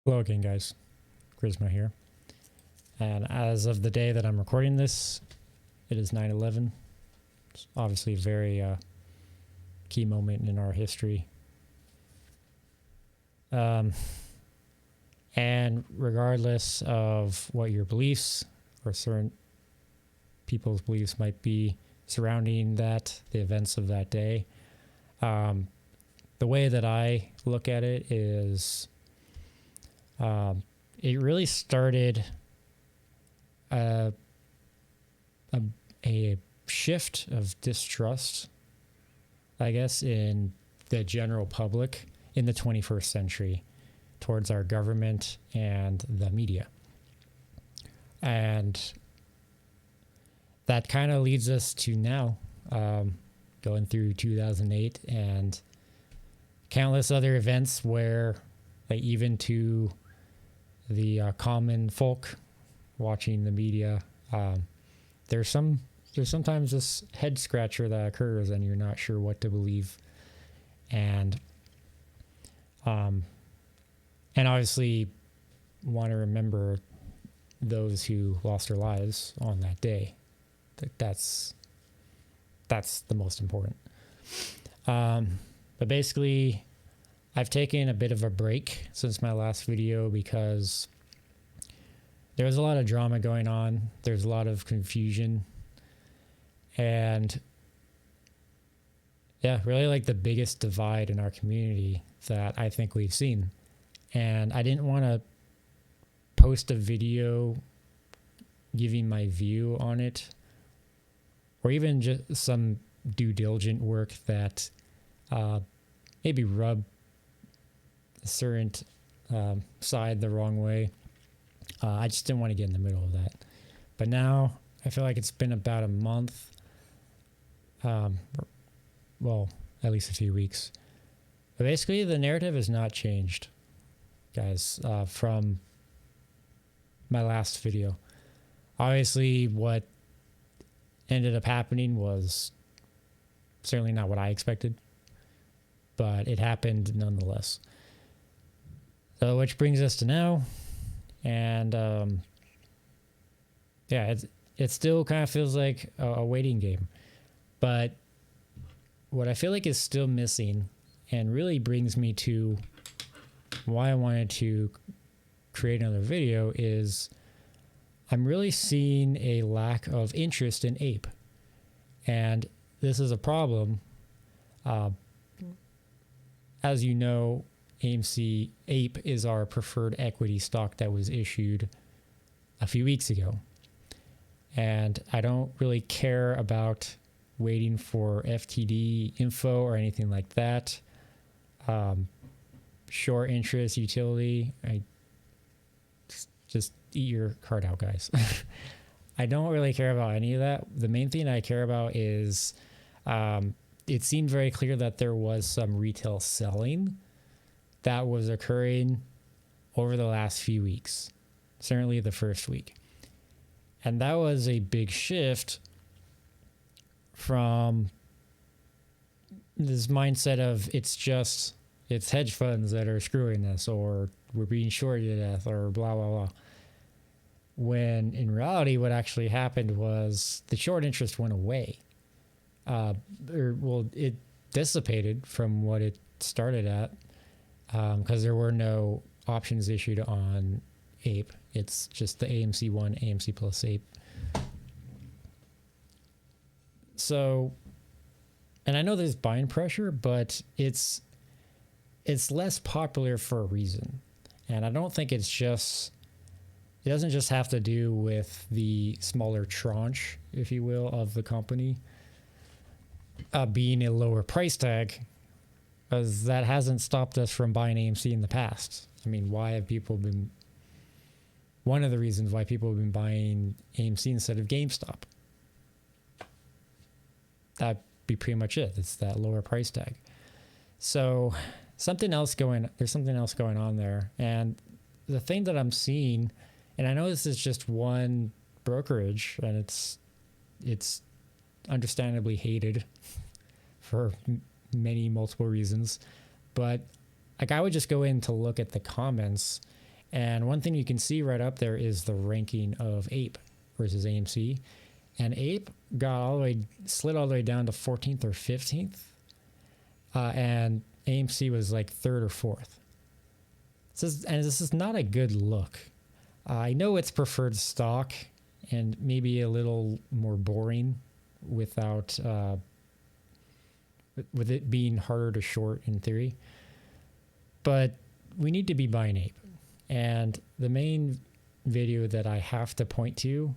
Hello again, guys. Charisma here. And as of the day that I'm recording this, it is 9/11. It's obviously a very key moment in our history. And regardless of what your beliefs or certain people's beliefs might be surrounding the events of that day, the way that I look at it is it really started a shift of distrust, I guess, in the general public in the 21st century towards our government and the media. And that kind of leads us to now, going through 2008 and countless other events where, like, even to the common folk watching the media, there's sometimes this head scratcher that occurs and you're not sure what to believe. And obviously want to remember those who lost their lives on that day. That's the most important. But basically, I've taken a bit of a break since my last video because there was a lot of drama going on. There's a lot of confusion. And yeah, really like the biggest divide in our community that I think we've seen. And I didn't want to post a video giving my view on it, or even just some due diligent work that maybe rub a certain side the wrong way. I just didn't want to get in the middle of that. But now I feel like it's been about a month, well, at least a few weeks. But basically, the narrative has not changed, guys, from my last video. Obviously, what ended up happening was certainly not what I expected, but it happened nonetheless. So, which brings us to now, and yeah, it still kind of feels like a waiting game. But what I feel like is still missing, and really brings me to why I wanted to create another video, is I'm really seeing a lack of interest in Ape. And this is a problem. As you know, AMC Ape is our preferred equity stock that was issued a few weeks ago. And I don't really care about waiting for FTD info or anything like that. Short interest, utility, just eat your heart out, guys. I don't really care about any of that. The main thing I care about is it seemed very clear that there was some retail selling that was occurring over the last few weeks, certainly the first week. And that was a big shift from this mindset of it's hedge funds that are screwing us, or we're being shorted to death, or blah, blah, blah. When in reality, what actually happened was the short interest went away. It dissipated from what it started at, because there were no options issued on Ape. It's just the AMC1, AMC plus Ape. So, and I know there's buying pressure, but it's less popular for a reason. And I don't think it doesn't just have to do with the smaller tranche, if you will, of the company being a lower price tag, because that hasn't stopped us from buying AMC in the past. I mean, one of the reasons why people have been buying AMC instead of GameStop. That'd be pretty much it. It's that lower price tag. So there's something else going on there. And the thing that I'm seeing, and I know this is just one brokerage, and it's understandably hated for multiple reasons, but like I would just go in to look at the comments, And one thing you can see right up there is the ranking of Ape versus AMC. And Ape slid all the way down to 14th or 15th. And AMC was like 3rd or 4th. This is not a good look. I know it's preferred stock and maybe a little more boring without with it being harder to short in theory. But we need to be buying Ape. And the main video that I have to point to,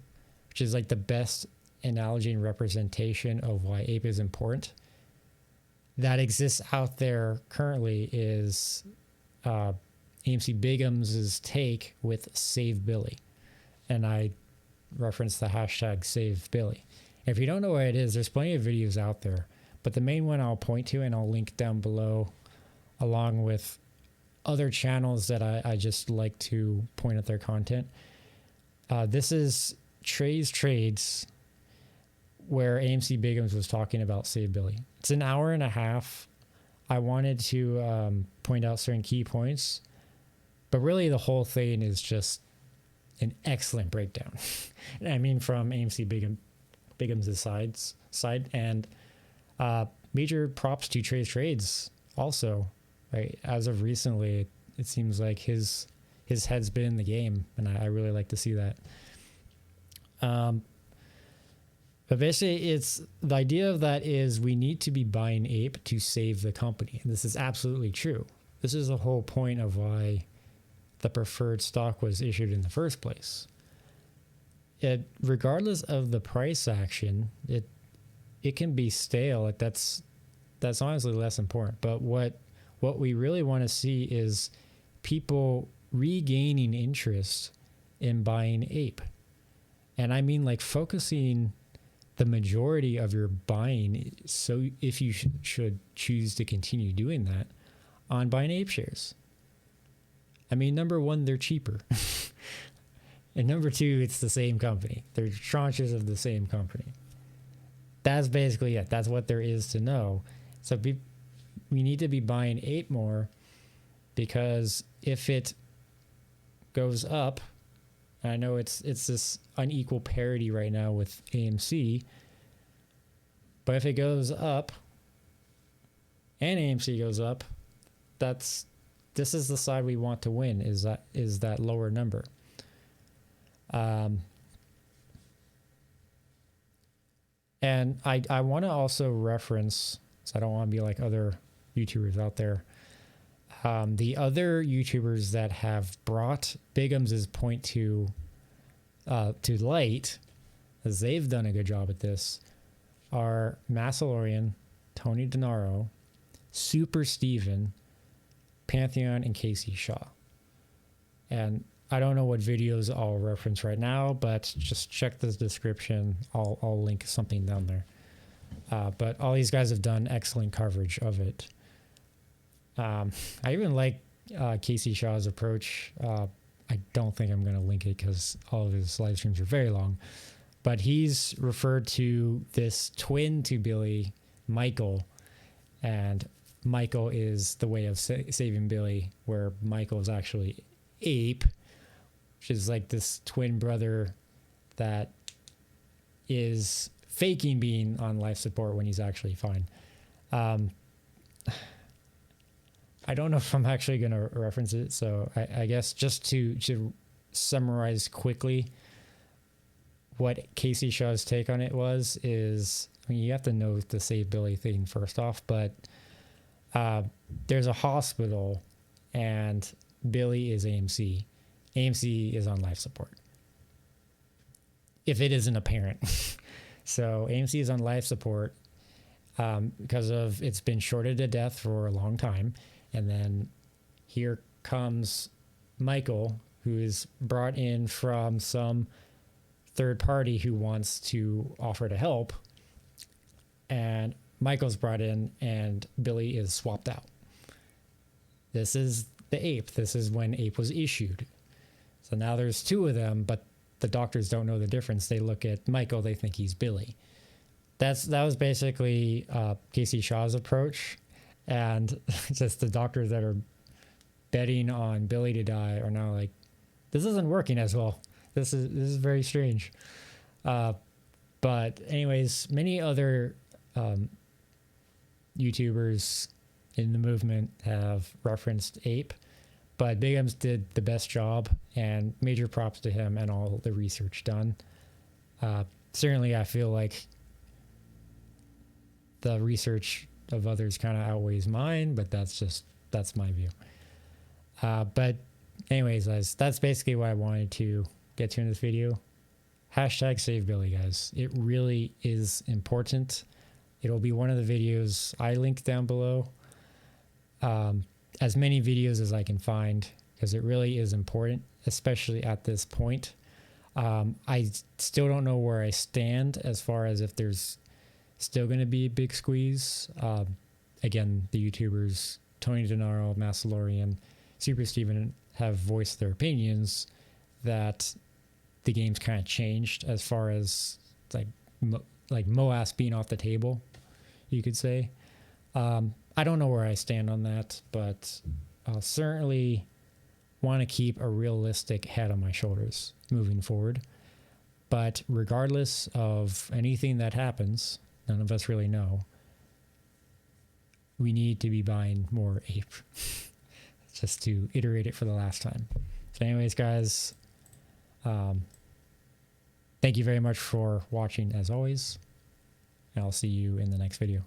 which is like the best analogy and representation of why Ape is important, that exists out there currently is AMC Biggums' take with Save Billy. And I referenced the hashtag Save Billy. If you don't know what it is, there's plenty of videos out there. But the main one I'll point to, and I'll link down below, along with other channels that I just like to point at their content. This is Trey's Trades, where AMC Biggums was talking about Save Billy. It's an hour and a half. I wanted to point out certain key points, but really the whole thing is just an excellent breakdown. I mean, from AMC Biggums' side, and major props to Trey's Trades also. Right, as of recently, it seems like his head's been in the game, and I really like to see that. But basically, it's the idea of that is we need to be buying Ape to save the company. And this is absolutely true. This is the whole point of why the preferred stock was issued in the first place. Regardless of the price action, it can be stale. That's honestly less important. But what we really want to see is people regaining interest in buying Ape. And I mean, like, focusing the majority of your buying, so if you should choose to continue doing that, on buying Ape shares. I mean, number one, they're cheaper. And number two, it's the same company. They're tranches of the same company. That's basically it. That's what there is to know. So we need to be buying Ape more, because if it goes up, I know it's this unequal parity right now with AMC, but if it goes up and AMC goes up, this is the side we want to win, is that lower number. And I want to also reference, so I don't want to be like other YouTubers out there, the other YouTubers that have brought Biggums' point to light, as they've done a good job at this, are Massalorian, Tony Denaro, Super Steven, Pantheon, and Casey Shaw. And I don't know what videos I'll reference right now, but just check the description. I'll link something down there. But all these guys have done excellent coverage of it. I even like Casey Shaw's approach. I don't think I'm going to link it because all of his live streams are very long. But he's referred to this twin to Billy, Michael, and Michael is the way of saving Billy, where Michael is actually Ape, which is like this twin brother that is faking being on life support when he's actually fine. I don't know if I'm actually going to reference it, so I guess just to summarize quickly what Casey Shaw's take on it is, I mean, you have to know the Save Billy thing first off, but there's a hospital and Billy is AMC. AMC is on life support, if it isn't apparent. So AMC is on life support because of it's been shorted to death for a long time. And then here comes Michael, who is brought in from some third party who wants to offer to help. And Michael's brought in and Billy is swapped out. This is the Ape. This is when Ape was issued. So now there's two of them, but the doctors don't know the difference. They look at Michael, they think he's Billy. That was basically Casey Shaw's approach. And just the doctors that are betting on Billy to die are now like, this isn't working as well. This is very strange. But anyways, many other YouTubers in the movement have referenced Ape, but Biggums did the best job, and major props to him and all the research done. Certainly, I feel like the research of others kind of outweighs mine, but that's my view. But anyways, guys, that's basically what I wanted to get to in this video. Hashtag save Billy, guys. It really is important. It'll be one of the videos I link down below. As many videos as I can find, because it really is important, especially at this point. I still don't know where I stand as far as if there's still going to be a big squeeze. Again, the YouTubers, Tony Denaro, Massalorian, Super Steven have voiced their opinions that the game's kind of changed as far as like MOAS being off the table, you could say. I don't know where I stand on that, but I'll certainly want to keep a realistic head on my shoulders moving forward. But regardless of anything that happens, none of us really know, we need to be buying more Ape. Just to iterate it for the last time. So anyways, guys, thank you very much for watching as always, and I'll see you in the next video.